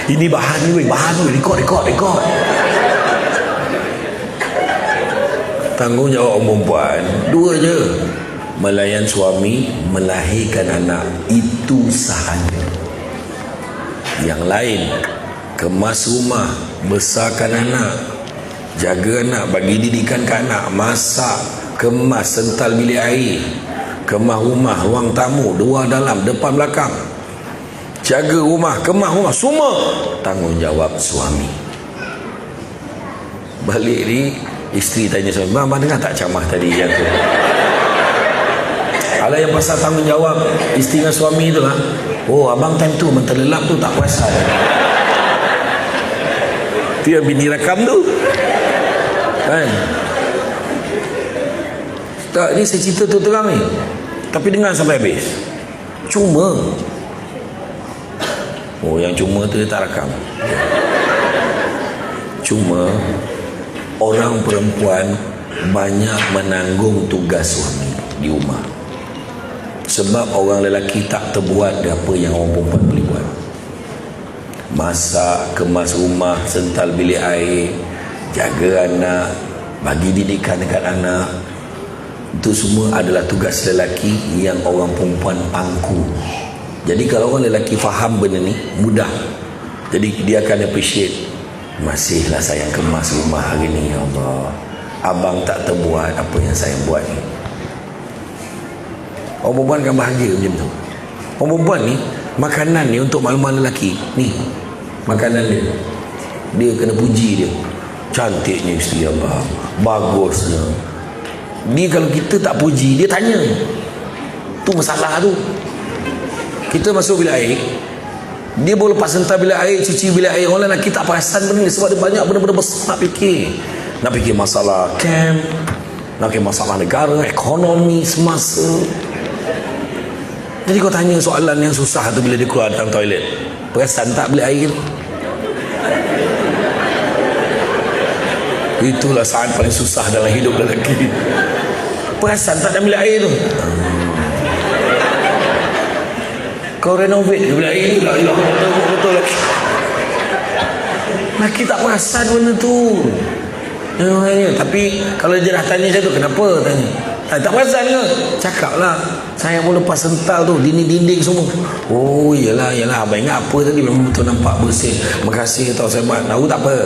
Ini bahan ni weh, rekod. Tanggungjawab orang perempuan dua je, melayan suami, melahirkan anak, itu sahaja. Yang lain, kemas rumah, besarkan anak, jaga anak, bagi didikan ke anak, masak, kemas, sental bilik air, kemas rumah, ruang tamu, luar dalam, depan belakang, jaga rumah, kemas rumah, semua tanggungjawab suami. Balik ni isteri tanya suami, abang dengar tak ceramah tadi yang tu? Kalau yang pasal tanggungjawab isteri dengan suami tu lah, oh abang time tu menterlelap tu tak perasan. Tu yang bini rakam tu kan. Tak, ni saya cerita tu terang ni, tapi dengar sampai habis. Cuma yang cuma tu dia tak rakam. Cuma orang perempuan banyak menanggung tugas suami di rumah, sebab orang lelaki tak terbuat apa yang orang perempuan boleh buat. Masak, kemas rumah, sental bilik air, jaga anak, bagi didikan dekat anak, itu semua adalah tugas lelaki yang orang perempuan pangku. Jadi kalau orang lelaki faham benda ni, mudah. Jadi dia akan appreciate, masihlah sayang kemas rumah hari ni, ya Allah, abang tak terbuat apa yang saya buat ni. Orang perempuan akan bahagia macam tu. Orang perempuan ni, makanan ni untuk makluman lelaki ni, makanan dia kena puji dia, cantiknya isteri abang, bagusnya. Dia kalau kita tak puji, dia tanya. Tu masalah tu. Kita masuk bilik air, dia boleh lepas sental bilik air, cuci bilik air, orang lelaki tak perasan benda ni, sebab dia banyak benda-benda besar nak fikir masalah camp, nak fikir masalah negara, ekonomi semasa. Jadi kau tanya soalan yang susah tu bila dia keluar datang toilet, perasan tak bilik air tu? Itulah saat paling susah dalam hidup lelaki. Perasan tak dalam bilik air tu? Kau renovate ke bilik air tu? Betul lelaki. Lelaki tak perasan benda tu. Tapi kalau dia dah tanya saya tu, kenapa tanya? Tak perasan ke? Cakap lah, saya pun lepas sental tu, dinding semua. Oh iyalah, abang ingat apa tadi, memang betul nampak bersih. Makasih tau saya buat. Tahu tak apa,